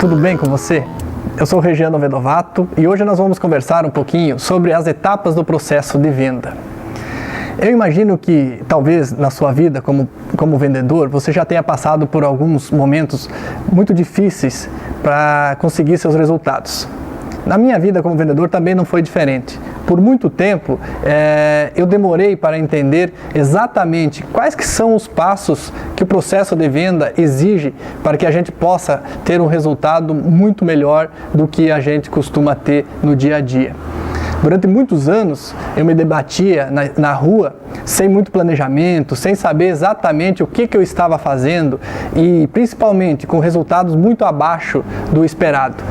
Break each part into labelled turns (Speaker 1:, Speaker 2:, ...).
Speaker 1: tudo bem com você? Eu sou o Regiano Vedovato e hoje nós vamos conversar um pouquinho sobre as etapas do processo de venda. Eu imagino que talvez na sua vida como vendedor você já tenha passado por alguns momentos muito difíceis para conseguir seus resultados. Na minha vida como vendedor também não foi diferente. Por muito tempo eu demorei para entender exatamente quais que são os passos que o processo de venda exige para que a gente possa ter um resultado muito melhor do que a gente costuma ter no dia a dia. Durante muitos anos eu me debatia na rua sem muito planejamento, sem saber exatamente o que eu estava fazendo e principalmente com resultados muito abaixo do esperado.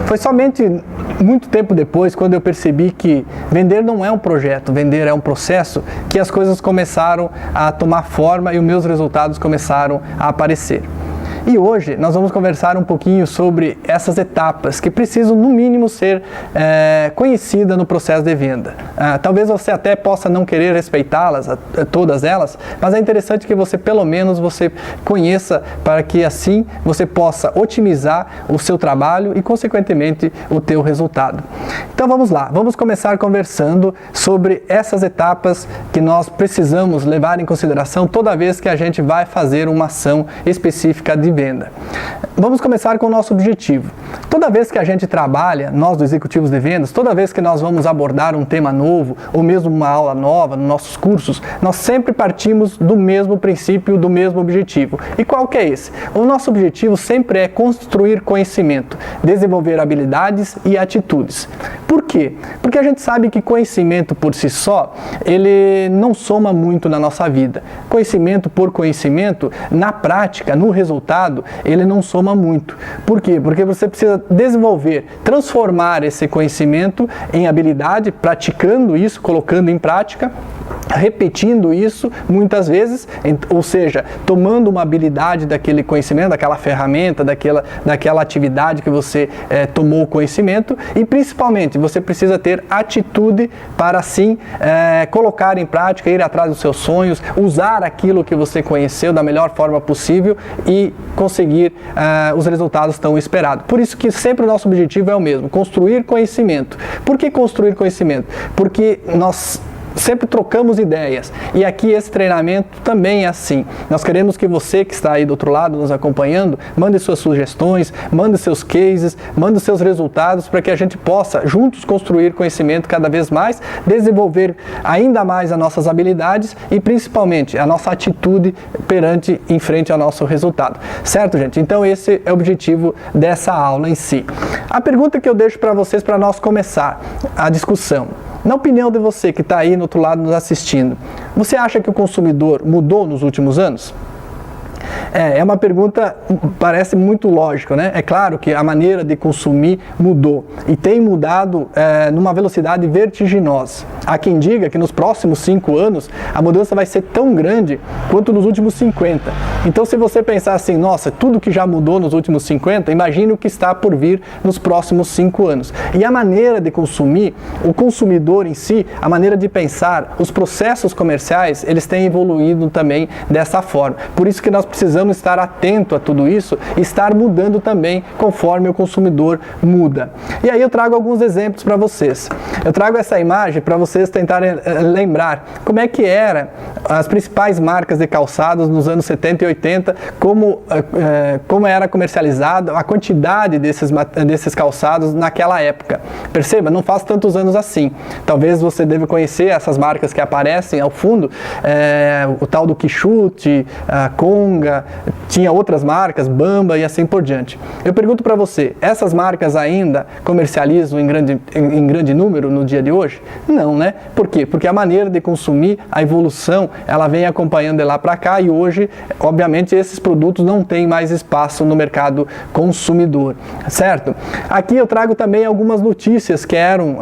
Speaker 1: Foi somente muito tempo depois, quando eu percebi que vender não é um projeto, vender é um processo, que as coisas começaram a tomar forma e os meus resultados começaram a aparecer. E hoje nós vamos conversar um pouquinho sobre essas etapas que precisam no mínimo ser conhecidas no processo de venda. Talvez você até possa não querer respeitá-las, todas elas, mas é interessante que você pelo menos você conheça para que assim você possa otimizar o seu trabalho e consequentemente o teu resultado. Então vamos lá, vamos começar conversando sobre essas etapas que nós precisamos levar em consideração toda vez que a gente vai fazer uma ação específica de venda. Vamos começar com o nosso objetivo. Toda vez que a gente trabalha, nós do executivos de vendas, toda vez que nós vamos abordar um tema novo ou mesmo uma aula nova nos nossos cursos, nós sempre partimos do mesmo princípio, do mesmo objetivo. E qual que é esse? O nosso objetivo sempre é construir conhecimento, desenvolver habilidades e atitudes. Por quê? Porque a gente sabe que conhecimento por si só, ele não soma muito na nossa vida. Conhecimento por conhecimento, na prática, no resultado, ele não soma muito. Por quê? Porque você precisa desenvolver, transformar esse conhecimento em habilidade, praticando isso, colocando em prática, repetindo isso muitas vezes, ou seja, tomando uma habilidade daquele conhecimento, daquela ferramenta, daquela atividade que você tomou o conhecimento e principalmente você precisa ter atitude para assim colocar em prática, ir atrás dos seus sonhos, usar aquilo que você conheceu da melhor forma possível e conseguir os resultados tão esperados. Por isso que sempre o nosso objetivo é o mesmo, construir conhecimento. Por que construir conhecimento? Porque nós sempre trocamos ideias e aqui esse treinamento também é assim. Nós queremos que você que está aí do outro lado nos acompanhando, mande suas sugestões, mande seus cases, mande seus resultados para que a gente possa juntos construir conhecimento cada vez mais, desenvolver ainda mais as nossas habilidades e principalmente a nossa atitude em frente ao nosso resultado. Certo, gente? Então esse é o objetivo dessa aula em si. A pergunta que eu deixo para vocês para nós começar a discussão. Na opinião de você que está aí no outro lado nos assistindo, você acha que o consumidor mudou nos últimos anos? É uma pergunta, parece muito lógica, né? É claro que a maneira de consumir mudou e tem mudado numa velocidade vertiginosa. Há quem diga que nos próximos 5 anos a mudança vai ser tão grande quanto nos últimos 50. Então se você pensar assim, nossa, tudo que já mudou nos últimos 50, imagine o que está por vir nos próximos 5 anos. E a maneira de consumir, o consumidor em si, a maneira de pensar, os processos comerciais, eles têm evoluído também dessa forma. Por isso que nós precisamos estar atento a tudo isso e estar mudando também conforme o consumidor muda. E aí eu trago alguns exemplos para vocês. Eu trago essa imagem para vocês tentarem lembrar como é que eram as principais marcas de calçados nos anos 70 e 80, como era comercializada, a quantidade desses calçados naquela época. Perceba, não faz tantos anos assim. Talvez você deva conhecer essas marcas que aparecem ao fundo, o tal do Quixute, a Conga, tinha outras marcas, Bamba e assim por diante. Eu pergunto para você, essas marcas ainda comercializam em grande número no dia de hoje? Não, né? Por quê? Porque a maneira de consumir, a evolução, ela vem acompanhando de lá para cá e hoje, obviamente, esses produtos não têm mais espaço no mercado consumidor, certo? Aqui eu trago também algumas notícias que eram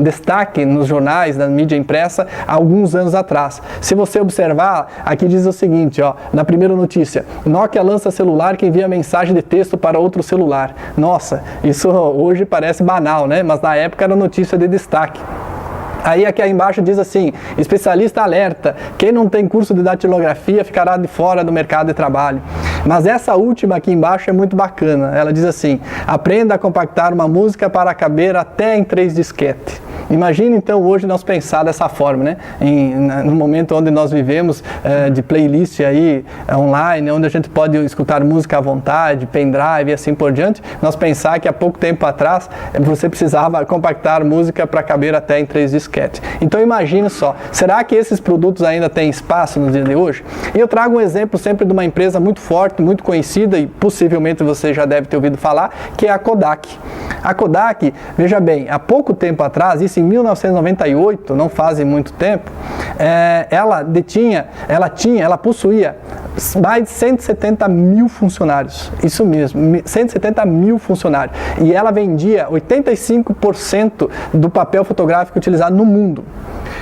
Speaker 1: destaque nos jornais, na mídia impressa, há alguns anos atrás. Se você observar, aqui diz o seguinte, ó, na primeira notícia, Nokia lança celular que envia mensagem de texto para outro celular. Nossa, isso hoje parece banal, né? Mas na época era notícia de destaque. Aí aqui embaixo diz assim, especialista alerta, quem não tem curso de datilografia ficará de fora do mercado de trabalho. Mas essa última aqui embaixo é muito bacana. Ela diz assim: aprenda a compactar uma música para caber até em 3 disquetes. Imagina então hoje nós pensar dessa forma, né? No momento onde nós vivemos, de playlist aí online, onde a gente pode escutar música à vontade, pendrive e assim por diante, nós pensar que há pouco tempo atrás você precisava compactar música para caber até em 3 disquetes. Então imagine só, será que esses produtos ainda têm espaço no dia de hoje? E eu trago um exemplo sempre de uma empresa muito forte, muito conhecida e possivelmente você já deve ter ouvido falar, que é a Kodak. A Kodak, veja bem, há pouco tempo atrás, isso em 1998, não faz muito tempo, ela possuía mais de 170 mil funcionários, isso mesmo, 170 mil funcionários, e ela vendia 85% do papel fotográfico utilizado no mundo.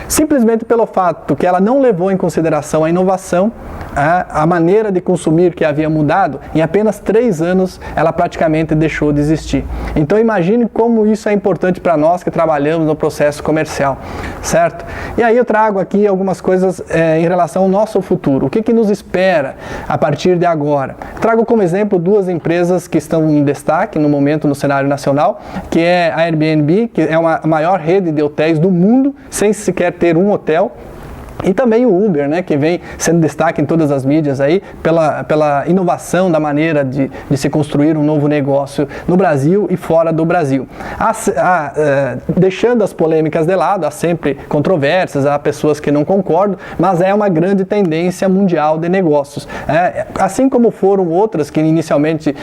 Speaker 1: Simplesmente pelo fato que ela não levou em consideração a inovação, a maneira de consumir que havia mudado, em apenas 3 anos ela praticamente deixou de existir. Então imagine como isso é importante para nós que trabalhamos no processo comercial, certo? E aí eu trago aqui algumas coisas em relação ao nosso futuro, o que nos espera a partir de agora. Trago como exemplo 2 empresas que estão em destaque no momento no cenário nacional, que é a Airbnb, que é a maior rede de hotéis do mundo, sem sequer ter um hotel, e também o Uber, né, que vem sendo destaque em todas as mídias aí pela inovação da maneira de se construir um novo negócio no Brasil e fora do Brasil. Deixando as polêmicas de lado, há sempre controvérsias, há pessoas que não concordam, mas é uma grande tendência mundial de negócios. Assim como foram outras que inicialmente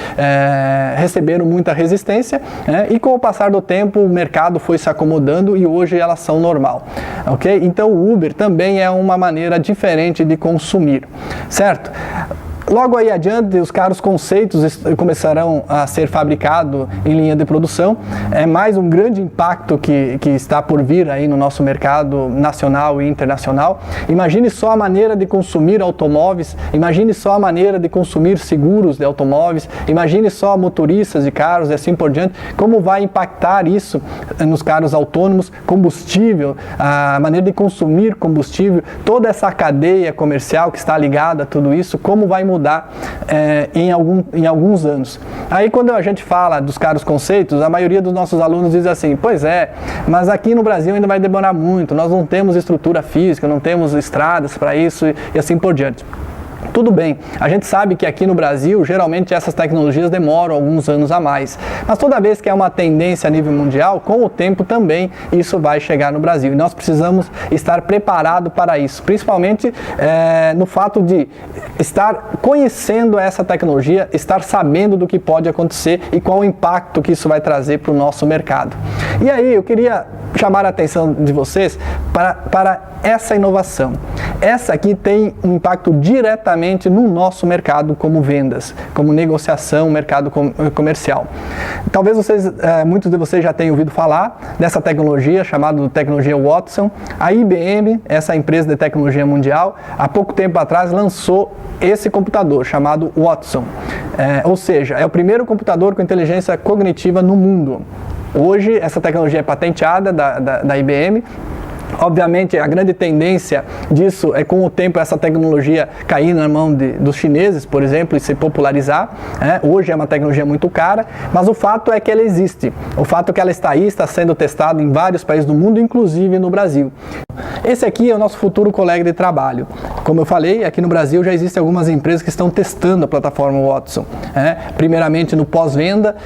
Speaker 1: receberam muita resistência, e com o passar do tempo o mercado foi se acomodando e hoje elas são normal. Okay? Então o Uber também é uma maneira diferente de consumir, certo? Logo aí adiante, os carros conceitos começarão a ser fabricados em linha de produção. É mais um grande impacto que está por vir aí no nosso mercado nacional e internacional. Imagine só a maneira de consumir automóveis, imagine só a maneira de consumir seguros de automóveis, imagine só motoristas de carros e assim por diante, como vai impactar isso nos carros autônomos, combustível, a maneira de consumir combustível, toda essa cadeia comercial que está ligada a tudo isso, como vai mudar em alguns anos. Aí quando a gente fala dos carros conceitos, a maioria dos nossos alunos diz assim: pois é, mas aqui no Brasil ainda vai demorar muito, nós não temos estrutura física, não temos estradas para isso e assim por diante. Tudo bem, a gente sabe que aqui no Brasil, geralmente essas tecnologias demoram alguns anos a mais, mas toda vez que é uma tendência a nível mundial, com o tempo também isso vai chegar no Brasil, e nós precisamos estar preparados para isso, principalmente no fato de estar conhecendo essa tecnologia, estar sabendo do que pode acontecer e qual o impacto que isso vai trazer para o nosso mercado. E aí eu queria chamar a atenção de vocês para essa inovação. Essa aqui tem um impacto diretamente no nosso mercado como vendas, como negociação, mercado comercial. Talvez muitos de vocês já tenham ouvido falar dessa tecnologia chamada tecnologia Watson. A IBM, essa empresa de tecnologia mundial, há pouco tempo atrás lançou esse computador chamado Watson. Ou seja, é o primeiro computador com inteligência cognitiva no mundo. Hoje, essa tecnologia é patenteada da IBM. Obviamente, a grande tendência disso é, com o tempo, essa tecnologia cair na mão dos chineses, por exemplo, e se popularizar. Hoje é uma tecnologia muito cara, mas o fato é que ela existe. O fato é que ela está aí, está sendo testada em vários países do mundo, inclusive no Brasil. Esse aqui é o nosso futuro colega de trabalho. Como eu falei, aqui no Brasil já existem algumas empresas que estão testando a plataforma Watson. Primeiramente no pós-venda,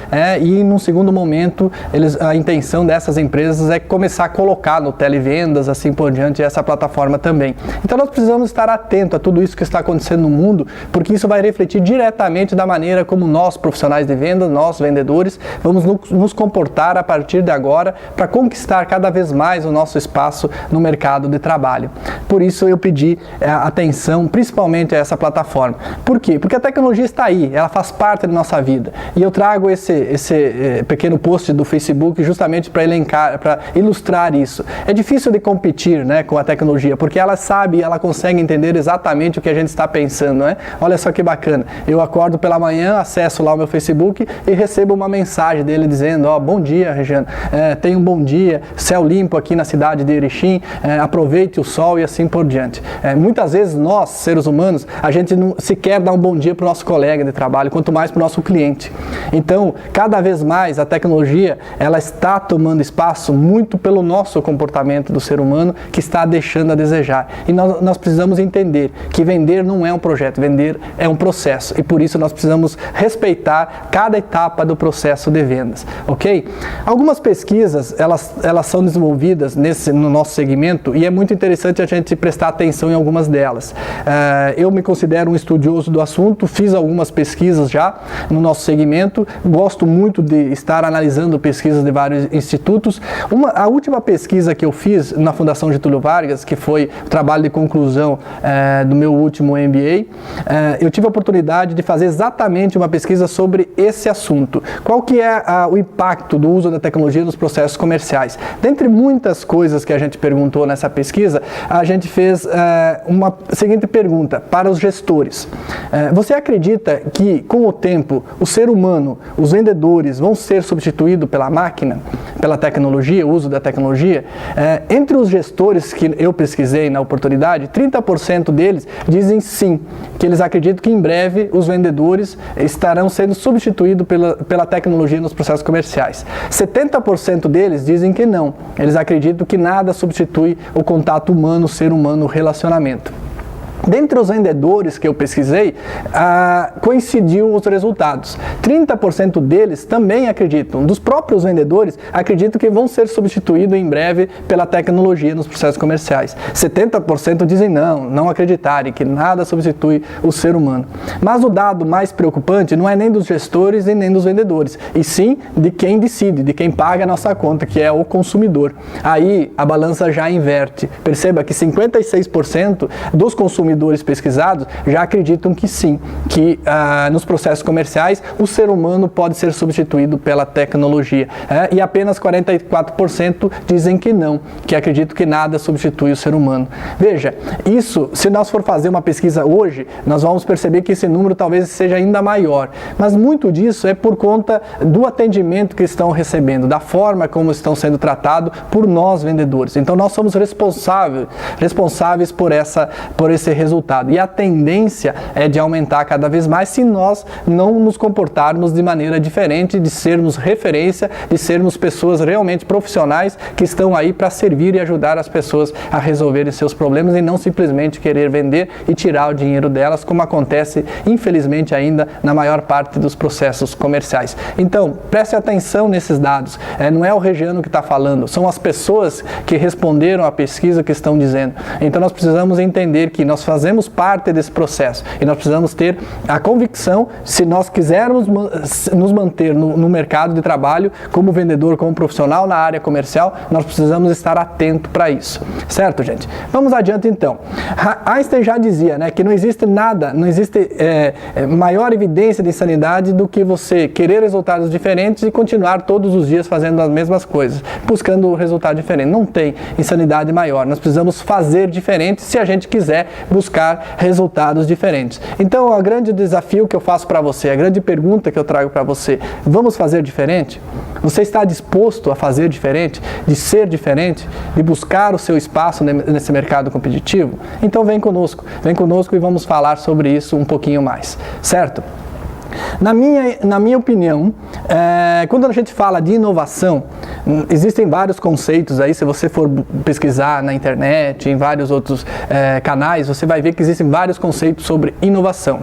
Speaker 1: e num segundo momento, a intenção dessas empresas é começar a colocar no televendas, assim por diante, essa plataforma também. Então nós precisamos estar atentos a tudo isso que está acontecendo no mundo, porque isso vai refletir diretamente da maneira como nós, profissionais de venda, nós, vendedores, vamos nos comportar a partir de agora para conquistar cada vez mais o nosso espaço no mercado de trabalho. Por isso eu pedi atenção, principalmente a essa plataforma. Por quê? Porque a tecnologia está aí, ela faz parte da nossa vida. E eu trago esse pequeno post do Facebook justamente para ilustrar isso. É difícil de competir, né, com a tecnologia, porque ela sabe, ela consegue entender exatamente o que a gente está pensando, né? Olha só que bacana, eu acordo pela manhã, acesso lá o meu Facebook e recebo uma mensagem dele dizendo: bom dia, Regiano, tenha um bom dia, céu limpo aqui na cidade de Erechim, aproveite o sol e assim por diante. Muitas vezes nós, seres humanos, a gente não sequer dá um bom dia para o nosso colega de trabalho, quanto mais para o nosso cliente. Então, cada vez mais a tecnologia, ela está tomando espaço muito pelo nosso comportamento do ser humano, que está deixando a desejar. E nós precisamos entender que vender não é um projeto, vender é um processo. E por isso nós precisamos respeitar cada etapa do processo de vendas, ok? Algumas pesquisas, elas são desenvolvidas no nosso segmento e é muito interessante a gente prestar atenção em algumas delas. Eu me considero um estudioso do assunto, fiz algumas pesquisas já no nosso segmento, gosto muito de estar analisando pesquisas de vários institutos. A última pesquisa que eu fiz na Fundação Getúlio Vargas, que foi o trabalho de conclusão do meu último MBA, eu tive a oportunidade de fazer exatamente uma pesquisa sobre esse assunto. Qual que é o impacto do uso da tecnologia nos processos comerciais? Dentre muitas coisas que a gente perguntou nessa pesquisa, a gente fez uma seguinte pergunta para os gestores. Você acredita que, com o tempo, o ser humano, os vendedores, vão ser substituídos pela máquina, pela tecnologia, o uso da tecnologia? Entre os gestores que eu pesquisei na oportunidade, 30% deles dizem sim, que eles acreditam que em breve os vendedores estarão sendo substituídos pela tecnologia nos processos comerciais. 70% deles dizem que não, eles acreditam que nada substitui o contato humano, ser humano, o relacionamento. Dentre os vendedores que eu pesquisei, coincidiu os resultados. 30% deles também acreditam, dos próprios vendedores, acreditam que vão ser substituídos em breve pela tecnologia nos processos comerciais. 70% dizem não acreditarem, que nada substitui o ser humano. Mas o dado mais preocupante não é nem dos gestores e nem dos vendedores, e sim de quem decide, de quem paga a nossa conta, que é o consumidor. Aí a balança já inverte. Perceba que 56% dos consumidores pesquisados já acreditam que sim, que nos processos comerciais o ser humano pode ser substituído pela tecnologia, e apenas 44% dizem que não, que acreditam que nada substitui o ser humano. Veja, isso, se nós for fazer uma pesquisa hoje, nós vamos perceber que esse número talvez seja ainda maior, mas muito disso é por conta do atendimento que estão recebendo, da forma como estão sendo tratados por nós vendedores. Então nós somos responsáveis por esse resultado. E a tendência é de aumentar cada vez mais se nós não nos comportarmos de maneira diferente, de sermos referência, de sermos pessoas realmente profissionais que estão aí para servir e ajudar as pessoas a resolverem seus problemas e não simplesmente querer vender e tirar o dinheiro delas, como acontece, infelizmente, ainda na maior parte dos processos comerciais. Então, preste atenção nesses dados. Não é o Regiano que está falando, são as pessoas que responderam à pesquisa que estão dizendo. Então, nós precisamos entender que nós fazemos parte desse processo e nós precisamos ter a convicção, se nós quisermos nos manter no mercado de trabalho como vendedor, como profissional na área comercial, nós precisamos estar atento para isso, certo, gente? Vamos adiante então. Einstein já dizia, né, que não existe maior evidência de insanidade do que você querer resultados diferentes e continuar todos os dias fazendo as mesmas coisas, buscando um resultado diferente. Não tem insanidade maior, nós precisamos fazer diferente se a gente quiser buscar resultados diferentes. Então, o grande desafio que eu faço para você, a grande pergunta que eu trago para você, vamos fazer diferente? Você está disposto a fazer diferente, de ser diferente, de buscar o seu espaço nesse mercado competitivo? Então vem conosco e vamos falar sobre isso um pouquinho mais, certo? Na minha opinião, quando a gente fala de inovação, existem vários conceitos aí. Se você for pesquisar na internet, em vários outros canais, você vai ver que existem vários conceitos sobre inovação.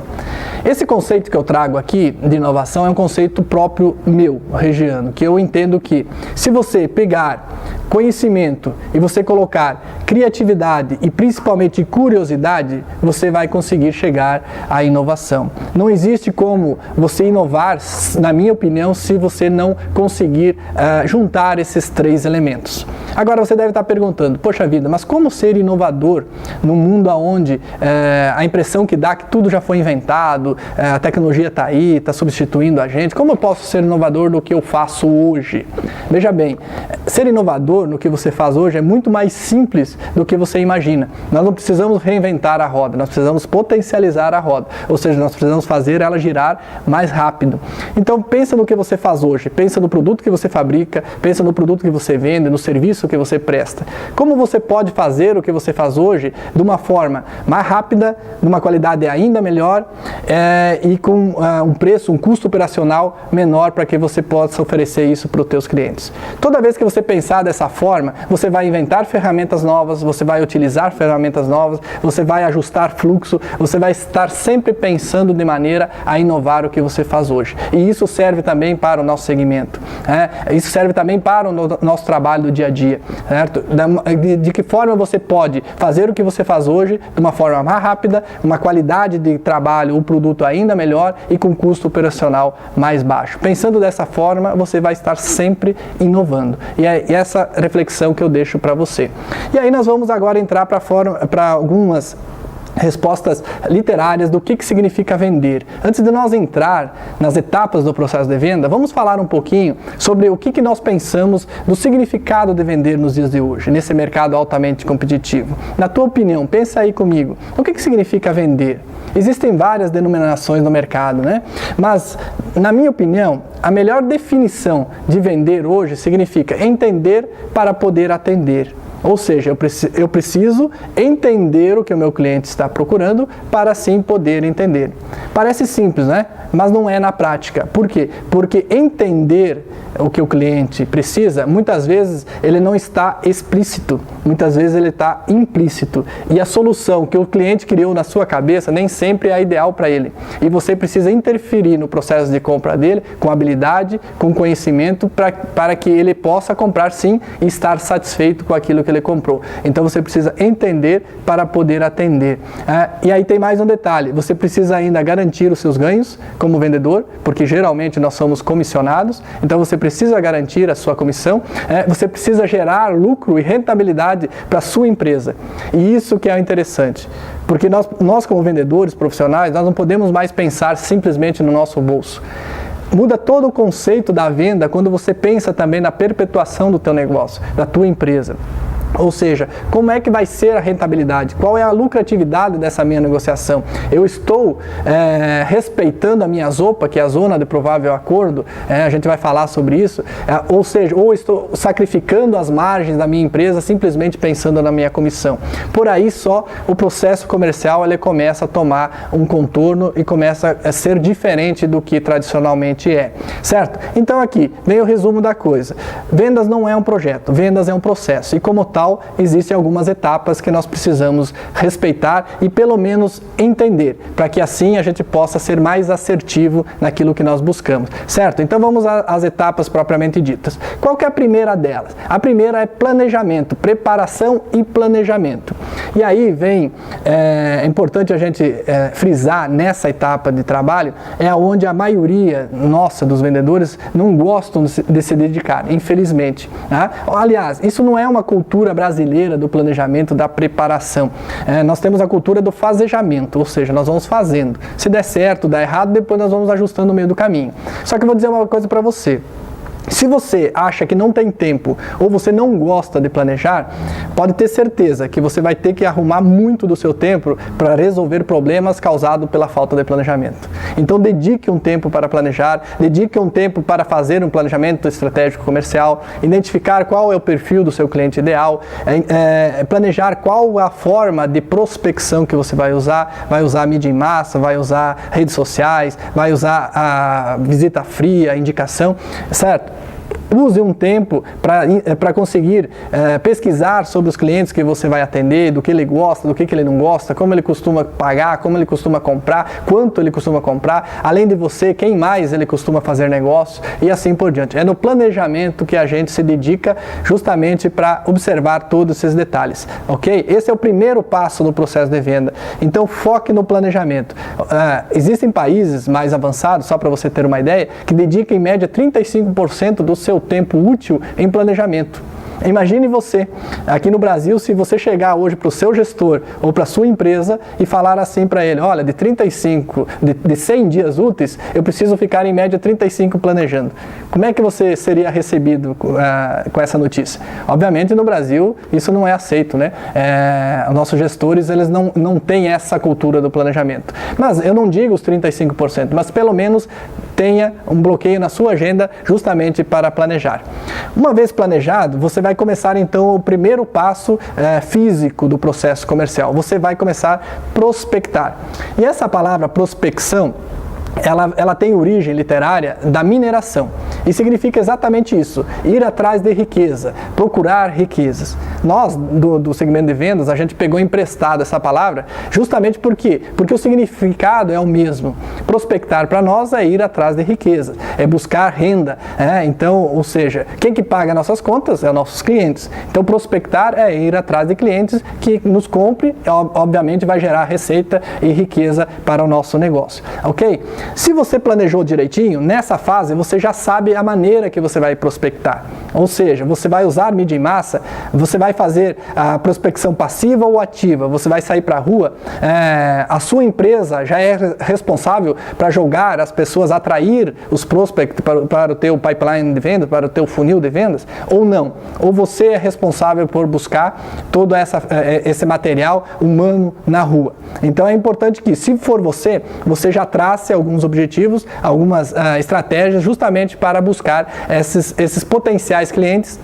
Speaker 1: Esse conceito que eu trago aqui de inovação é um conceito próprio meu, Regiano, que eu entendo que se você pegar conhecimento e você colocar criatividade e principalmente curiosidade, você vai conseguir chegar à inovação. Não existe como você inovar, na minha opinião, se você não conseguir juntar esses três elementos. Agora você deve estar perguntando, poxa vida, mas como ser inovador num mundo onde a impressão que dá que tudo já foi inventado, a tecnologia está aí, está substituindo a gente, como eu posso ser inovador no que eu faço hoje? Veja bem, ser inovador no que você faz hoje é muito mais simples do que você imagina. Nós não precisamos reinventar a roda, nós precisamos potencializar a roda, ou seja, nós precisamos fazer ela girar mais rápido. Então pensa no que você faz hoje, pensa no produto que você fabrica, pensa no produto que você vende, no serviço que você presta. Como você pode fazer o que você faz hoje de uma forma mais rápida, de uma qualidade ainda melhor e com um preço, um custo operacional menor para que você possa oferecer isso para os teus clientes. Toda vez que você pensar dessa forma, você vai inventar ferramentas novas, você vai utilizar ferramentas novas, você vai ajustar fluxo, você vai estar sempre pensando de maneira a inovar o que você faz hoje. E isso serve também para o nosso segmento. Isso serve também para o nosso trabalho do dia a dia. Certo? De que forma você pode fazer o que você faz hoje de uma forma mais rápida, uma qualidade de trabalho, um produto ainda melhor e com custo operacional mais baixo. Pensando dessa forma, você vai estar sempre inovando. E é essa reflexão que eu deixo para você. E aí nós vamos agora entrar para algumas respostas literárias do que significa vender. Antes de nós entrar nas etapas do processo de venda, vamos falar um pouquinho sobre o que nós pensamos do significado de vender nos dias de hoje, nesse mercado altamente competitivo. Na tua opinião, pensa aí comigo, o que significa vender? Existem várias denominações no mercado, né? Mas, na minha opinião, a melhor definição de vender hoje significa entender para poder atender. Ou seja, eu preciso entender o que o meu cliente está procurando para assim poder entender. Parece simples, né? Mas não é na prática. Por quê? Porque entender o que o cliente precisa, muitas vezes ele não está explícito, muitas vezes ele está implícito. E a solução que o cliente criou na sua cabeça nem sempre é a ideal para ele. E você precisa interferir no processo de compra dele com habilidade, com conhecimento, para que ele possa comprar sim e estar satisfeito com aquilo que ele comprou. Então você precisa entender para poder atender. E aí tem mais um detalhe, você precisa ainda garantir os seus ganhos como vendedor, porque geralmente nós somos comissionados, então você precisa garantir a sua comissão, você precisa gerar lucro e rentabilidade para a sua empresa. E isso que é interessante, porque nós como vendedores profissionais, nós não podemos mais pensar simplesmente no nosso bolso. Muda todo o conceito da venda quando você pensa também na perpetuação do teu negócio, da tua empresa. Ou seja, como é que vai ser a rentabilidade? Qual é a lucratividade dessa minha negociação? Eu estou respeitando a minha ZOPA, que é a zona de provável acordo, a gente vai falar sobre isso, ou seja, ou estou sacrificando as margens da minha empresa simplesmente pensando na minha comissão. Por aí só o processo comercial ele começa a tomar um contorno e começa a ser diferente do que tradicionalmente é, certo? Então aqui vem o resumo da coisa. Vendas não é um projeto, vendas é um processo e como tal, existem algumas etapas que nós precisamos respeitar e pelo menos entender, para que assim a gente possa ser mais assertivo naquilo que nós buscamos, certo? Então vamos às etapas propriamente ditas. Qual que é a primeira delas? A primeira é planejamento, preparação e planejamento. E aí vem, é importante a gente frisar nessa etapa de trabalho, é onde a maioria nossa dos vendedores não gostam de se dedicar, infelizmente. Tá? Aliás, isso não é uma cultura brasileira do planejamento, da preparação. Nós temos a cultura do fazejamento, ou seja, nós vamos fazendo. Se der certo, dá errado, depois nós vamos ajustando no meio do caminho. Só que eu vou dizer uma coisa para você. Se você acha que não tem tempo ou você não gosta de planejar, pode ter certeza que você vai ter que arrumar muito do seu tempo para resolver problemas causados pela falta de planejamento. Então dedique um tempo para planejar, dedique um tempo para fazer um planejamento estratégico comercial, identificar qual é o perfil do seu cliente ideal, planejar qual é a forma de prospecção que você vai usar mídia em massa, vai usar redes sociais, vai usar a visita fria, a indicação, certo? Use um tempo para conseguir pesquisar sobre os clientes que você vai atender, do que ele gosta, do que ele não gosta, como ele costuma pagar, como ele costuma comprar, quanto ele costuma comprar, além de você, quem mais ele costuma fazer negócio e assim por diante. É no planejamento que a gente se dedica justamente para observar todos esses detalhes, ok? Esse é o primeiro passo no processo de venda. Então foque no planejamento. Existem países mais avançados, só para você ter uma ideia, que dedicam em média 35% do seu tempo útil em planejamento. Imagine você, aqui no Brasil, se você chegar hoje para o seu gestor ou para a sua empresa e falar assim para ele, olha, de 100 dias úteis, eu preciso ficar em média 35 planejando. Como é que você seria recebido com essa notícia? Obviamente no Brasil isso não é aceito, né? Os nossos gestores, eles não têm essa cultura do planejamento. Mas eu não digo os 35%, mas pelo menos tenha um bloqueio na sua agenda justamente para planejar. Uma vez planejado, você vai começar então o primeiro passo físico do processo comercial. Você vai começar a prospectar. E essa palavra prospecção, ela tem origem literária da mineração e significa exatamente isso, ir atrás de riqueza, procurar riquezas. Nós, do segmento de vendas, a gente pegou emprestado essa palavra justamente porque o significado é o mesmo. Prospectar para nós é ir atrás de riqueza, é buscar renda. Então, ou seja, quem que paga nossas contas é os nossos clientes. Então, prospectar é ir atrás de clientes que nos compre, obviamente vai gerar receita e riqueza para o nosso negócio, ok? Se você planejou direitinho, nessa fase você já sabe a maneira que você vai prospectar. Ou seja, você vai usar mídia em massa, você vai fazer a prospecção passiva ou ativa, você vai sair para a rua, a sua empresa já é responsável para jogar as pessoas, atrair os prospects para o teu pipeline de vendas, para o teu funil de vendas, ou não. Ou você é responsável por buscar todo esse material humano na rua. Então é importante que, se for você já trace alguns objetivos, algumas estratégias justamente para buscar esses potenciais clientes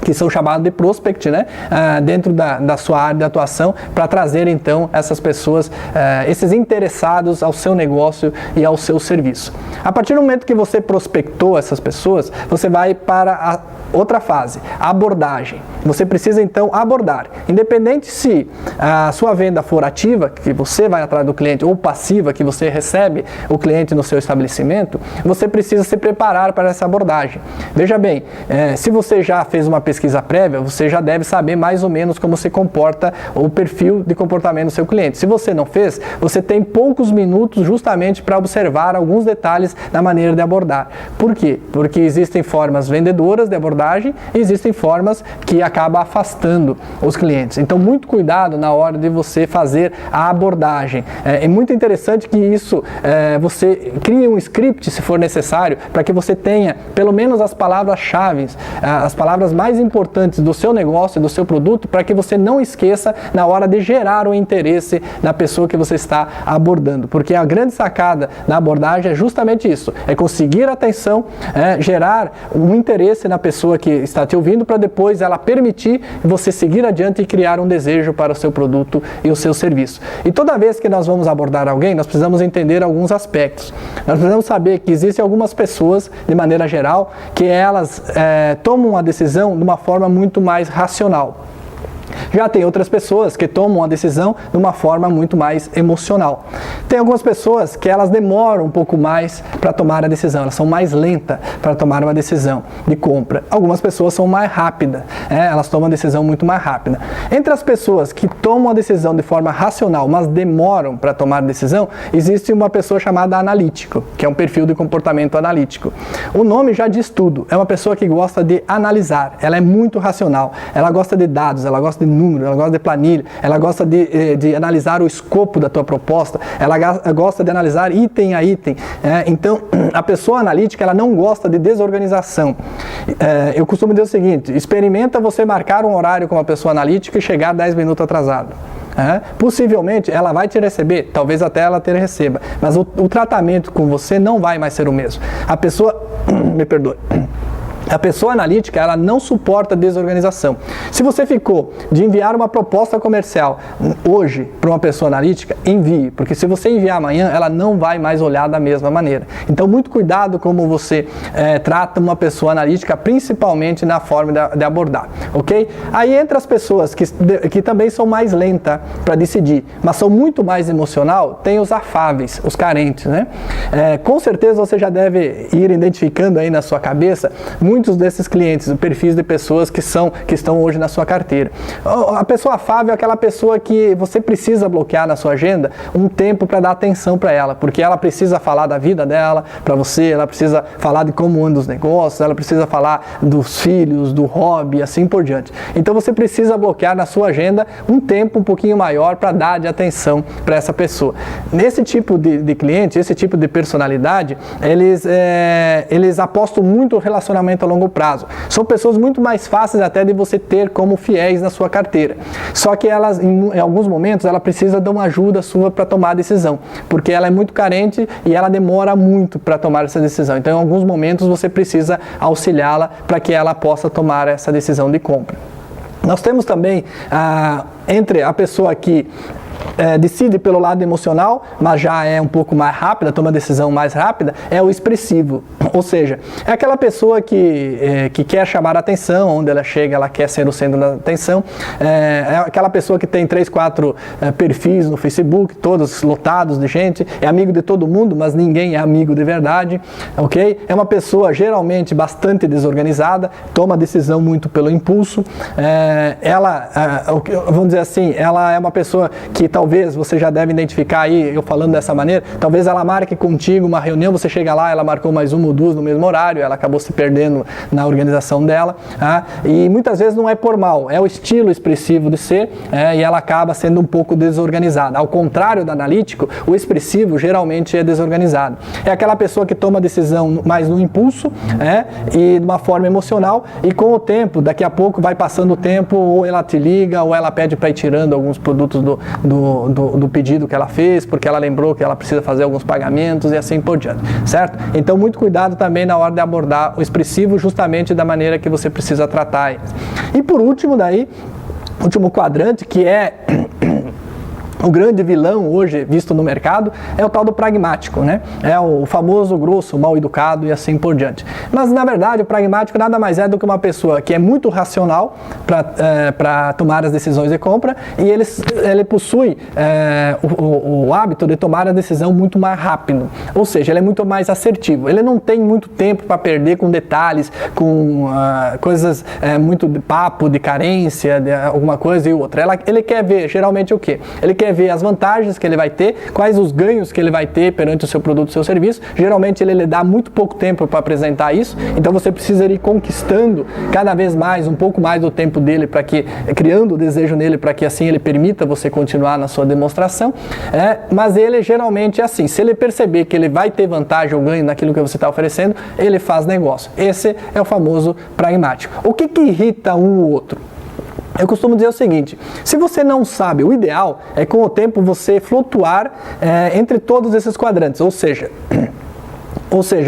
Speaker 1: que são chamados de prospect, né? Dentro da sua área de atuação, para trazer então essas pessoas, esses interessados ao seu negócio e ao seu serviço. A partir do momento que você prospectou essas pessoas, você vai para a outra fase, a abordagem. Você precisa então abordar, independente se a sua venda for ativa, que você vai atrás do cliente, ou passiva, que você recebe o cliente no seu estabelecimento, você precisa se preparar para essa abordagem. Veja bem, se você já fez uma pesquisa prévia, você já deve saber mais ou menos como se comporta o perfil de comportamento do seu cliente. Se você não fez, você tem poucos minutos justamente para observar alguns detalhes na maneira de abordar. Por quê? Porque existem formas vendedoras de abordagem e existem formas que acabam afastando os clientes. Então, muito cuidado na hora de você fazer a abordagem. É muito interessante que isso, você crie um script, se for necessário, para que você tenha pelo menos as palavras-chave, as palavras mais importantes do seu negócio, do seu produto, para que você não esqueça na hora de gerar o interesse na pessoa que você está abordando. Porque a grande sacada da abordagem é justamente isso, é conseguir a atenção, gerar um interesse na pessoa que está te ouvindo, para depois ela permitir você seguir adiante e criar um desejo para o seu produto e o seu serviço. E toda vez que nós vamos abordar alguém, nós precisamos entender alguns aspectos. Nós precisamos saber que existem algumas pessoas, de maneira geral, que elas tomam a decisão de uma forma muito mais racional. Já tem outras pessoas que tomam a decisão de uma forma muito mais emocional. Tem algumas pessoas que elas demoram um pouco mais para tomar a decisão, elas são mais lentas para tomar uma decisão de compra. Algumas pessoas são mais rápidas, elas tomam a decisão muito mais rápida. Entre as pessoas que tomam a decisão de forma racional, mas demoram para tomar a decisão, existe uma pessoa chamada analítico, que é um perfil de comportamento analítico. O nome já diz tudo, é uma pessoa que gosta de analisar, ela é muito racional, ela gosta de dados, ela gosta de número, ela gosta de planilha, ela gosta de analisar o escopo da tua proposta, ela gosta de analisar item a item. Então, a pessoa analítica, ela não gosta de desorganização. Eu costumo dizer o seguinte, experimenta você marcar um horário com uma pessoa analítica e chegar 10 minutos atrasado. Possivelmente ela vai te receber, talvez até ela te receba, mas o tratamento com você não vai mais ser o mesmo. A pessoa, me perdoe, a pessoa analítica, ela não suporta desorganização. Se você ficou de enviar uma proposta comercial hoje para uma pessoa analítica, envie, porque se você enviar amanhã, ela não vai mais olhar da mesma maneira. Então, muito cuidado como você trata uma pessoa analítica, principalmente na forma de abordar, ok? Aí, entre as pessoas que também são mais lentas para decidir, mas são muito mais emocional, tem os afáveis, os carentes, né? Com certeza você já deve ir identificando aí na sua cabeça muitos desses clientes, perfis de pessoas que estão hoje na sua carteira. A pessoa afável é aquela pessoa que você precisa bloquear na sua agenda um tempo para dar atenção para ela, porque ela precisa falar da vida dela para você, ela precisa falar de como andam os negócios, ela precisa falar dos filhos, do hobby, assim por diante. Então você precisa bloquear na sua agenda um tempo um pouquinho maior para dar de atenção para essa pessoa. Nesse tipo de cliente, esse tipo de personalidade, eles apostam muito no relacionamento a longo prazo. São pessoas muito mais fáceis até de você ter como fiéis na sua carteira. Só que elas, em alguns momentos, ela precisa de uma ajuda sua para tomar a decisão, porque ela é muito carente e ela demora muito para tomar essa decisão. Então, em alguns momentos, você precisa auxiliá-la para que ela possa tomar essa decisão de compra. Nós temos também, entre a pessoa que decide pelo lado emocional, mas já é um pouco mais rápida, toma decisão mais rápida, é o expressivo. Ou seja, é aquela pessoa que quer chamar a atenção, onde ela chega, ela quer ser o centro da atenção. É aquela pessoa que tem 3, 4 perfis no Facebook, todos lotados de gente, é amigo de todo mundo, mas ninguém é amigo de verdade, ok? É uma pessoa geralmente bastante desorganizada, toma decisão muito pelo impulso. Vamos dizer assim, ela é uma pessoa que talvez você já deve identificar aí, eu falando dessa maneira, talvez ela marque contigo uma reunião, você chega lá, ela marcou mais 1 ou 2 no mesmo horário, ela acabou se perdendo na organização dela, e muitas vezes não é por mal, é o estilo expressivo de ser, e ela acaba sendo um pouco desorganizada. Ao contrário do analítico, o expressivo geralmente é desorganizado. É aquela pessoa que toma decisão mais no impulso, e de uma forma emocional, e com o tempo, daqui a pouco vai passando o tempo, ou ela te liga, ou ela pede para ir tirando alguns produtos do pedido que ela fez, porque ela lembrou que ela precisa fazer alguns pagamentos e assim por diante, certo? Então, muito cuidado também na hora de abordar o expressivo, justamente da maneira que você precisa tratar eles. E por último, último quadrante, que é o grande vilão hoje visto no mercado, é o tal do pragmático, né? É o famoso grosso, mal educado e assim por diante. Mas, na verdade, o pragmático nada mais é do que uma pessoa que é muito racional para tomar as decisões de compra, e ele possui o hábito de tomar a decisão muito mais rápido. Ou seja, ele é muito mais assertivo. Ele não tem muito tempo para perder com detalhes, com coisas muito de papo, de carência, de alguma coisa e outra. Ele quer ver, geralmente, o quê? Ele quer ver as vantagens que ele vai ter, quais os ganhos que ele vai ter perante o seu produto, o seu serviço. Geralmente ele lhe dá muito pouco tempo para apresentar isso, então você precisa ir conquistando cada vez mais, um pouco mais do tempo dele, criando o desejo nele, para que assim ele permita você continuar na sua demonstração. Mas ele geralmente é assim, se ele perceber que ele vai ter vantagem ou ganho naquilo que você está oferecendo, ele faz negócio. Esse é o famoso pragmático. O que irrita um ou outro? Eu costumo dizer o seguinte: se você não sabe, o ideal é com o tempo você flutuar entre todos esses quadrantes, ou seja,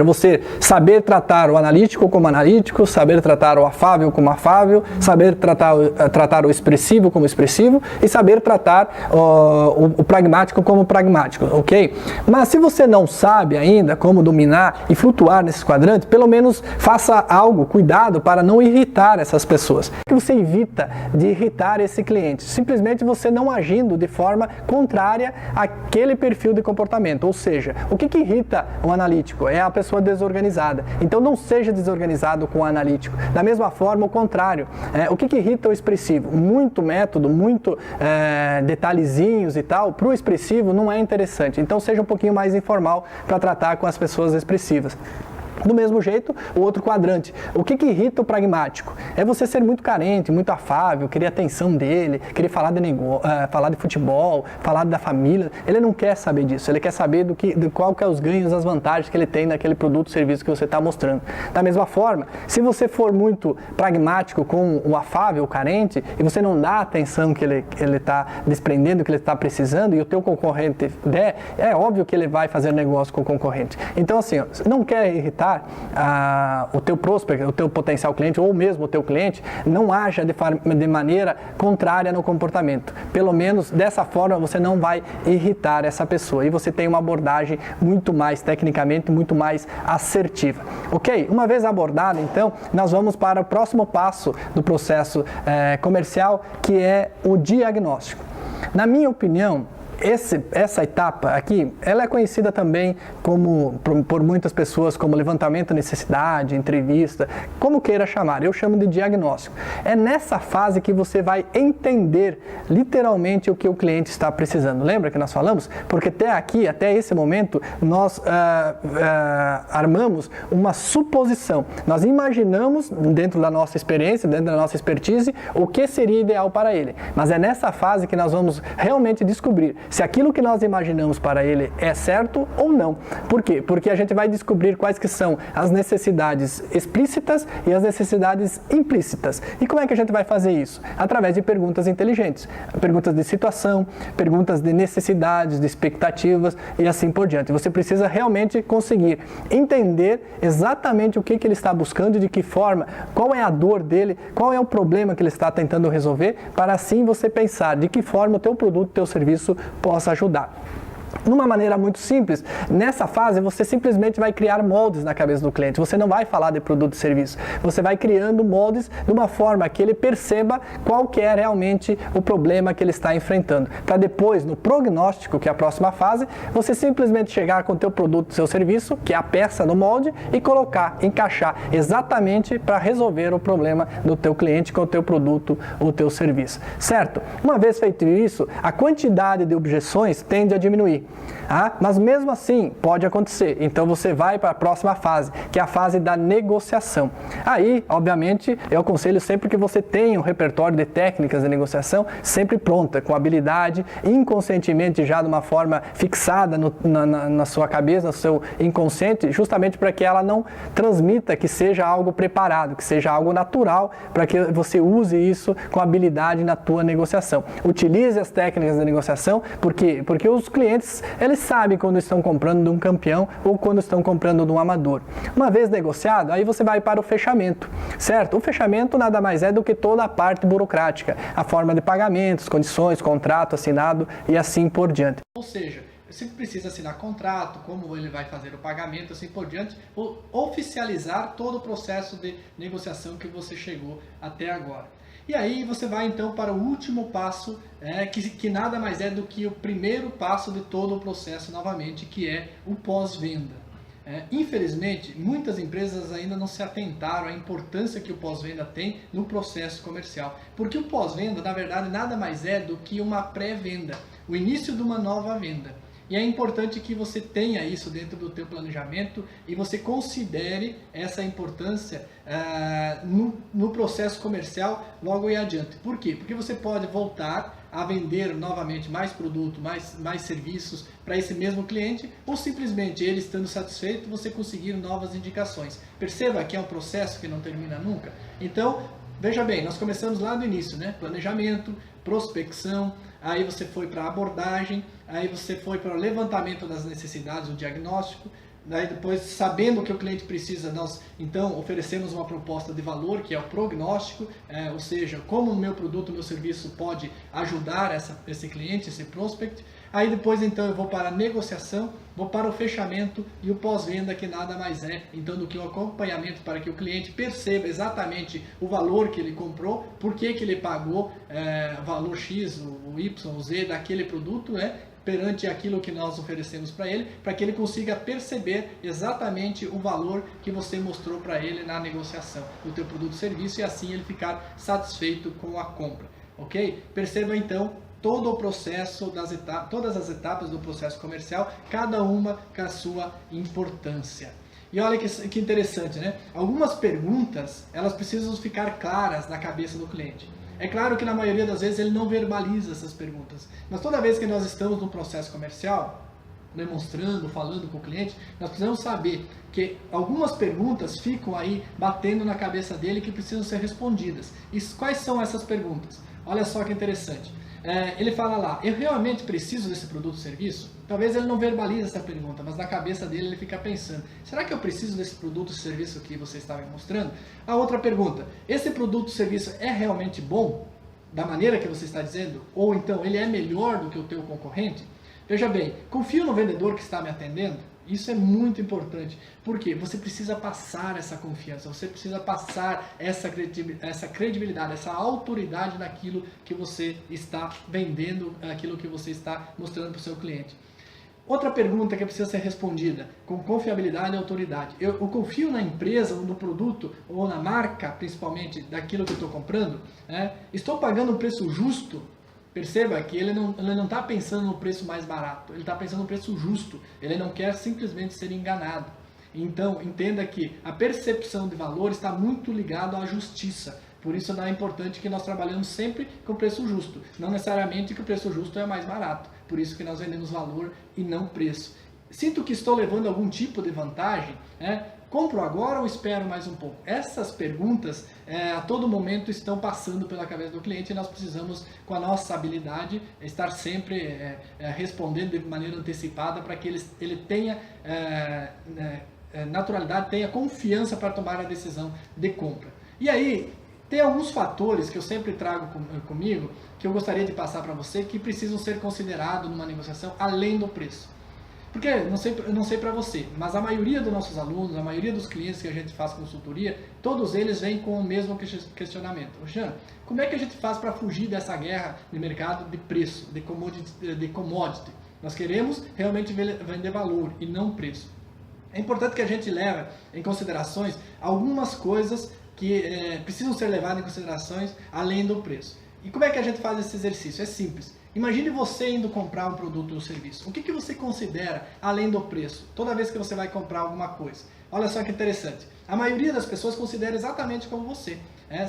Speaker 1: você saber tratar o analítico como analítico, saber tratar o afável como afável, saber tratar o expressivo como expressivo e saber tratar o pragmático como pragmático, ok? Mas se você não sabe ainda como dominar e flutuar nesses quadrantes, pelo menos faça algo, cuidado para não irritar essas pessoas. O que você evita de irritar esse cliente? Simplesmente você não agindo de forma contrária àquele perfil de comportamento, ou seja, o que irrita o analítico? É a pessoa desorganizada. Então não seja desorganizado com o analítico. Da mesma forma, o contrário. O que irrita o expressivo? Muito método, muito detalhezinhos e tal, para o expressivo não é interessante. Então seja um pouquinho mais informal para tratar com as pessoas expressivas. Do mesmo jeito, o outro quadrante. O que irrita o pragmático? É você ser muito carente, muito afável, querer a atenção dele, querer falar de futebol, falar da família. Ele não quer saber disso, ele quer saber de qual que é os ganhos, as vantagens que ele tem naquele produto, serviço que você está mostrando. Da mesma forma, se você for muito pragmático com o afável, o carente, e você não dá a atenção que ele está desprendendo, que ele está precisando, e o teu concorrente der, é óbvio que ele vai fazer negócio com o concorrente. Então, assim, não quer irritar o teu prospect, o teu potencial cliente, ou mesmo o teu cliente, não haja de maneira contrária no comportamento. Pelo menos dessa forma você não vai irritar essa pessoa e você tem uma abordagem muito mais tecnicamente, muito mais assertiva. Ok? Uma vez abordado, então, nós vamos para o próximo passo do processo comercial, que é o diagnóstico. Na minha opinião, Essa etapa aqui, ela é conhecida também por muitas pessoas como levantamento de necessidade, entrevista, como queira chamar, eu chamo de diagnóstico. É nessa fase que você vai entender literalmente o que o cliente está precisando. Lembra que nós falamos? Porque até esse momento, nós armamos uma suposição. Nós imaginamos, dentro da nossa experiência, dentro da nossa expertise, o que seria ideal para ele. Mas é nessa fase que nós vamos realmente descobrir se aquilo que nós imaginamos para ele é certo ou não. Por quê? Porque a gente vai descobrir quais que são as necessidades explícitas e as necessidades implícitas. E como é que a gente vai fazer isso? Através de perguntas inteligentes. Perguntas de situação, perguntas de necessidades, de expectativas e assim por diante. Você precisa realmente conseguir entender exatamente o que ele está buscando, de que forma, qual é a dor dele, qual é o problema que ele está tentando resolver, para assim você pensar de que forma o teu produto, o teu serviço possa ajudar. Numa maneira muito simples, nessa fase você simplesmente vai criar moldes na cabeça do cliente. Você não vai falar de produto e serviço. Você vai criando moldes de uma forma que ele perceba qual que é realmente o problema que ele está enfrentando. Para depois, no prognóstico, que é a próxima fase, você simplesmente chegar com o teu produto, seu serviço, que é a peça no molde, e colocar, encaixar exatamente para resolver o problema do teu cliente com o teu produto ou teu serviço. Certo? Uma vez feito isso, a quantidade de objeções tende a diminuir. Mas mesmo assim pode acontecer, então você vai para a próxima fase, que é a fase da negociação. Aí, obviamente, eu aconselho sempre que você tenha um repertório de técnicas de negociação sempre pronta, com habilidade, inconscientemente já de uma forma fixada na sua cabeça, no seu inconsciente, justamente para que ela não transmita que seja algo preparado, que seja algo natural, para que você use isso com habilidade na tua negociação. Utilize as técnicas de negociação, porque os clientes, eles sabem quando estão comprando de um campeão ou quando estão comprando de um amador. Uma vez negociado, aí você vai para o fechamento, certo? O fechamento nada mais é do que toda a parte burocrática, a forma de pagamentos, condições, contrato assinado e assim por diante.
Speaker 2: Ou seja, você precisa assinar contrato, como ele vai fazer o pagamento, assim por diante, ou oficializar todo o processo de negociação que você chegou até agora. E aí você vai então para o último passo, que nada mais é do que o primeiro passo de todo o processo novamente, que é o pós-venda. Infelizmente, muitas empresas ainda não se atentaram à importância que o pós-venda tem no processo comercial. Porque o pós-venda, na verdade, nada mais é do que uma pré-venda, o início de uma nova venda. E é importante que você tenha isso dentro do teu planejamento e você considere essa importância no processo comercial logo em adiante. Por quê? Porque você pode voltar a vender novamente mais produto, mais serviços para esse mesmo cliente, ou simplesmente ele estando satisfeito, você conseguir novas indicações. Perceba que é um processo que não termina nunca. Então, veja bem, nós começamos lá do início, né? Planejamento, prospecção, aí você foi para a abordagem, aí você foi para o levantamento das necessidades, o diagnóstico, daí depois, sabendo o que o cliente precisa, nós então oferecemos uma proposta de valor, que é o prognóstico, ou seja, como o meu produto, o meu serviço pode ajudar esse cliente, esse prospect. Aí depois então eu vou para a negociação, vou para o fechamento e o pós-venda, que nada mais é então do que o acompanhamento para que o cliente perceba exatamente o valor que ele comprou, por que ele pagou o valor X, o Y, o Z daquele produto, perante aquilo que nós oferecemos para ele, para que ele consiga perceber exatamente o valor que você mostrou para ele na negociação do teu produto ou serviço, e assim ele ficar satisfeito com a compra, ok? Perceba então todo o processo, todas as etapas do processo comercial, cada uma com a sua importância. E olha que interessante, né? Algumas perguntas, elas precisam ficar claras na cabeça do cliente. É claro que na maioria das vezes ele não verbaliza essas perguntas, mas toda vez que nós estamos no processo comercial, demonstrando, falando com o cliente, nós precisamos saber que algumas perguntas ficam aí batendo na cabeça dele que precisam ser respondidas. E quais são essas perguntas? Olha só que interessante. Ele fala lá, eu realmente preciso desse produto ou serviço? Talvez ele não verbalize essa pergunta, mas na cabeça dele ele fica pensando, será que eu preciso desse produto ou serviço que você está me mostrando? A outra pergunta, esse produto ou serviço é realmente bom, da maneira que você está dizendo? Ou então ele é melhor do que o teu concorrente? Veja bem, confio no vendedor que está me atendendo? Isso é muito importante, porque você precisa passar essa confiança, você precisa passar essa credibilidade, essa autoridade naquilo que você está vendendo, aquilo que você está mostrando para o seu cliente. Outra pergunta que precisa ser respondida com confiabilidade e autoridade. Eu confio na empresa, ou no produto, ou na marca, principalmente, daquilo que eu estou comprando? Estou pagando um preço justo? Perceba que ele não está pensando no preço mais barato, ele está pensando no preço justo, ele não quer simplesmente ser enganado. Então, entenda que a percepção de valor está muito ligado à justiça. Por isso é importante que nós trabalhamos sempre com preço justo. Não necessariamente que o preço justo é mais barato. Por isso que nós vendemos valor e não preço. Sinto que estou levando algum tipo de vantagem? Compro agora ou espero mais um pouco? Essas perguntas a todo momento estão passando pela cabeça do cliente e nós precisamos, com a nossa habilidade, estar sempre respondendo de maneira antecipada para que ele tenha naturalidade, tenha confiança para tomar a decisão de compra. E aí, tem alguns fatores que eu sempre trago comigo, que eu gostaria de passar para você, que precisam ser considerados numa negociação além do preço. Porque, não sei para você, mas a maioria dos nossos alunos, a maioria dos clientes que a gente faz consultoria, todos eles vêm com o mesmo questionamento. Jean, como é que a gente faz para fugir dessa guerra de mercado de preço, de commodity? Nós queremos realmente vender valor e não preço. É importante que a gente leve em considerações algumas coisas que precisam ser levadas em considerações além do preço. E como é que a gente faz esse exercício? É simples. Imagine você indo comprar um produto ou serviço. O que você considera além do preço? Toda vez que você vai comprar alguma coisa. Olha só que interessante. A maioria das pessoas considera exatamente como você,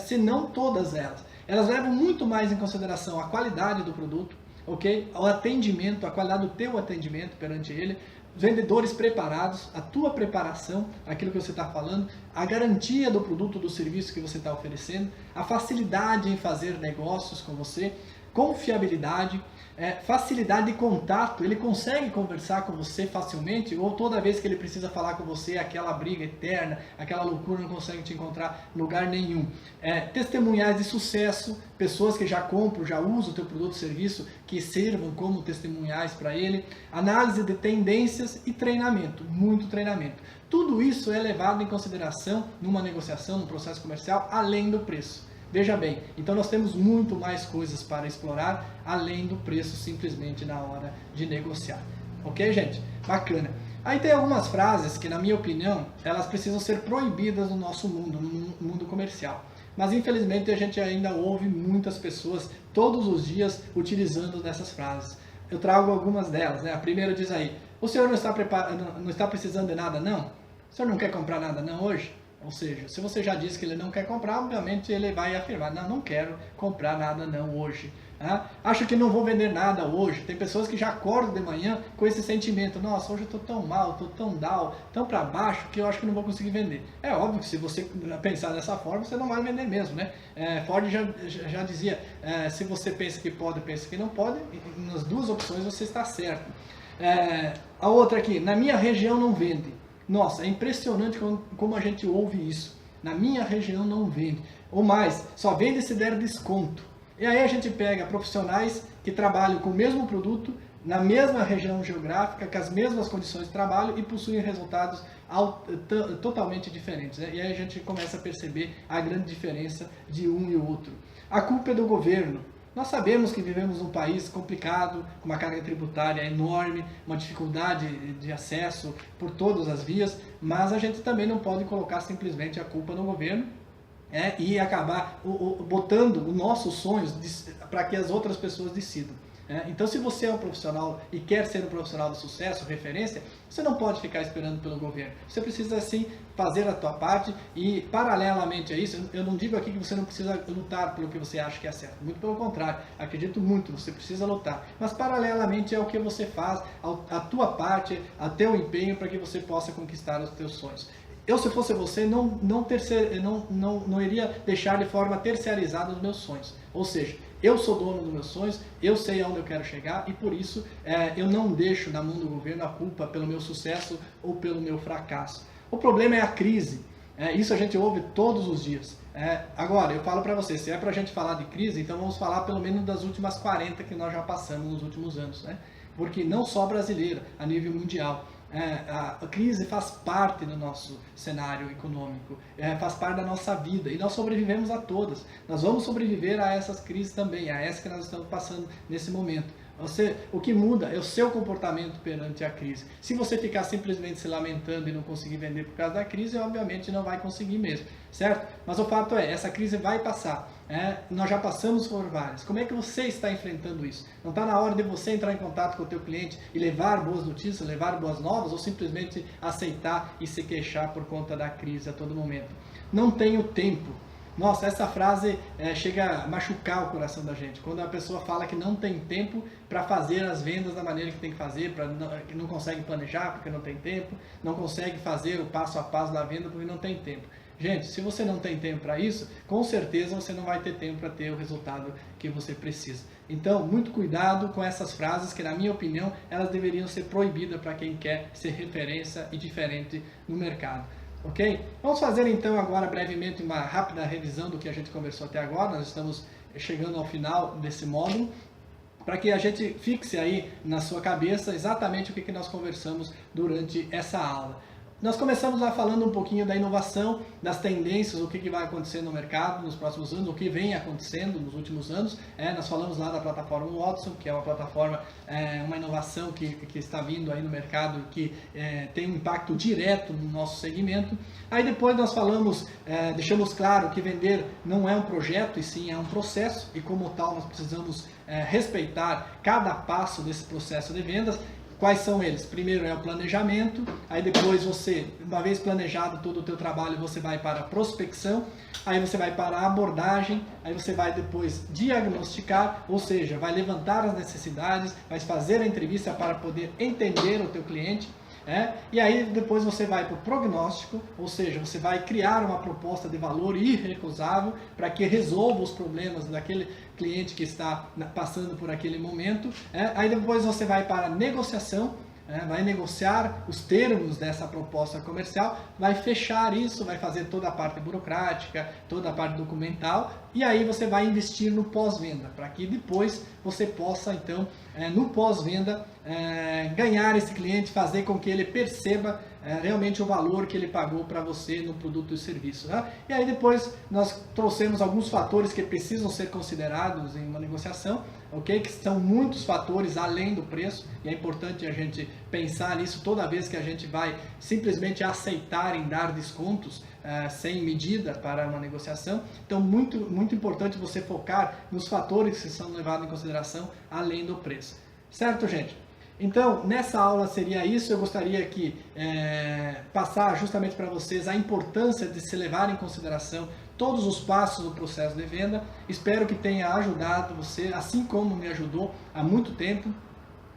Speaker 2: se não todas elas. Elas levam muito mais em consideração a qualidade do produto, ok? O atendimento, a qualidade do teu atendimento perante ele, vendedores preparados, a tua preparação, aquilo que você está falando, a garantia do produto, do serviço que você está oferecendo, a facilidade em fazer negócios com você, confiabilidade, facilidade de contato, ele consegue conversar com você facilmente ou toda vez que ele precisa falar com você, aquela briga eterna, aquela loucura, não consegue te encontrar em lugar nenhum. Testemunhais de sucesso, pessoas que já compram, já usam o teu produto ou serviço, que sirvam como testemunhais para ele, análise de tendências e treinamento, muito treinamento. Tudo isso é levado em consideração numa negociação, num processo comercial, além do preço. Veja bem, então nós temos muito mais coisas para explorar, além do preço simplesmente na hora de negociar. Ok, gente? Bacana. Aí tem algumas frases que, na minha opinião, elas precisam ser proibidas no nosso mundo, no mundo comercial. Mas infelizmente a gente ainda ouve muitas pessoas todos os dias utilizando dessas frases. Eu trago algumas delas, A primeira diz aí, o senhor não está precisando de nada não? O senhor não quer comprar nada não hoje? Ou seja, se você já disse que ele não quer comprar, obviamente ele vai afirmar, não quero comprar nada não hoje. Acho que não vou vender nada hoje. Tem pessoas que já acordam de manhã com esse sentimento, nossa, hoje eu estou tão mal, estou tão down, tão para baixo que eu acho que não vou conseguir vender. É óbvio que se você pensar dessa forma, você não vai vender mesmo, Ford já dizia, se você pensa que pode, pensa que não pode, nas duas opções você está certo. A outra aqui, na minha região não vende. Nossa, é impressionante como a gente ouve isso. Na minha região não vende. Ou mais, só vende se der desconto. E aí a gente pega profissionais que trabalham com o mesmo produto, na mesma região geográfica, com as mesmas condições de trabalho e possuem resultados totalmente diferentes. E aí a gente começa a perceber a grande diferença de um e o outro. A culpa é do governo. Nós sabemos que vivemos num país complicado, com uma carga tributária enorme, uma dificuldade de acesso por todas as vias, mas a gente também não pode colocar simplesmente a culpa no governo e acabar botando os nossos sonhos para que as outras pessoas decidam. Então, se você é um profissional e quer ser um profissional de sucesso, referência, você não pode ficar esperando pelo governo. Você precisa, sim, fazer a tua parte e, paralelamente a isso, eu não digo aqui que você não precisa lutar pelo que você acha que é certo. Muito pelo contrário, acredito muito, você precisa lutar. Mas, paralelamente, é o que você faz, a tua parte, o teu empenho para que você possa conquistar os teus sonhos. Eu, se fosse você, não iria deixar de forma terceirizada os meus sonhos. Ou seja, eu sou dono dos meus sonhos, eu sei aonde eu quero chegar e por isso eu não deixo na mão do governo a culpa pelo meu sucesso ou pelo meu fracasso. O problema é a crise. Isso a gente ouve todos os dias. Agora, eu falo para você, se é para a gente falar de crise, então vamos falar pelo menos das últimas 40 que nós já passamos nos últimos anos, né? Porque não só brasileira, a nível mundial. A crise faz parte do nosso cenário econômico, faz parte da nossa vida e nós sobrevivemos a todas. Nós vamos sobreviver a essas crises também, a essa que nós estamos passando nesse momento. O que muda é o seu comportamento perante a crise. Se você ficar simplesmente se lamentando e não conseguir vender por causa da crise, obviamente não vai conseguir mesmo, certo? Mas o fato é, essa crise vai passar. Nós já passamos por várias. Como é que você está enfrentando isso? Não está na hora de você entrar em contato com o teu cliente e levar boas notícias, levar boas novas, ou simplesmente aceitar e se queixar por conta da crise a todo momento? Não tenho tempo. Nossa, essa frase chega a machucar o coração da gente. Quando a pessoa fala que não tem tempo para fazer as vendas da maneira que tem que fazer, que não consegue planejar porque não tem tempo, não consegue fazer o passo a passo da venda porque não tem tempo. Gente, se você não tem tempo para isso, com certeza você não vai ter tempo para ter o resultado que você precisa. Então, muito cuidado com essas frases que, na minha opinião, elas deveriam ser proibidas para quem quer ser referência e diferente no mercado. Ok? Vamos fazer então agora brevemente uma rápida revisão do que a gente conversou até agora. Nós estamos chegando ao final desse módulo, para que a gente fixe aí na sua cabeça exatamente o que nós conversamos durante essa aula. Nós começamos lá falando um pouquinho da inovação, das tendências, o que vai acontecer no mercado nos próximos anos, o que vem acontecendo nos últimos anos. Nós falamos lá da plataforma Watson, que é uma plataforma, uma inovação que está vindo aí no mercado, que tem um impacto direto no nosso segmento. Aí depois nós falamos, deixamos claro que vender não é um projeto, e sim é um processo, e como tal nós precisamos respeitar cada passo desse processo de vendas. Quais são eles? Primeiro é o planejamento, aí depois você, uma vez planejado todo o teu trabalho, você vai para a prospecção, aí você vai para a abordagem, aí você vai depois diagnosticar, ou seja, vai levantar as necessidades, vai fazer a entrevista para poder entender o teu cliente, e aí depois você vai para o prognóstico, ou seja, você vai criar uma proposta de valor irrecusável para que resolva os problemas daquele cliente que está passando por aquele momento. Aí depois você vai para a negociação, vai negociar os termos dessa proposta comercial, vai fechar isso, vai fazer toda a parte burocrática, toda a parte documental, e aí você vai investir no pós-venda, para que depois você possa, então, no pós-venda, ganhar esse cliente, fazer com que ele perceba realmente o valor que ele pagou para você no produto e serviço. E aí depois nós trouxemos alguns fatores que precisam ser considerados em uma negociação, ok? Que são muitos fatores além do preço, e é importante a gente pensar nisso toda vez que a gente vai simplesmente aceitar em dar descontos sem medida para uma negociação. Então, muito importante você focar nos fatores que são levados em consideração além do preço. Certo, gente? Então, nessa aula seria isso. Eu gostaria que passar justamente para vocês a importância de se levar em consideração todos os passos do processo de venda. Espero que tenha ajudado você, assim como me ajudou há muito tempo.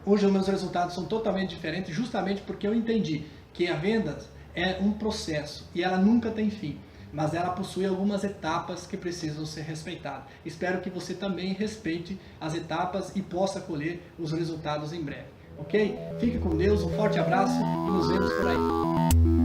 Speaker 2: Hoje os meus resultados são totalmente diferentes, justamente porque eu entendi que a venda é um processo e ela nunca tem fim, mas ela possui algumas etapas que precisam ser respeitadas. Espero que você também respeite as etapas e possa colher os resultados em breve. Ok? Fique com Deus, um forte abraço e nos vemos por aí.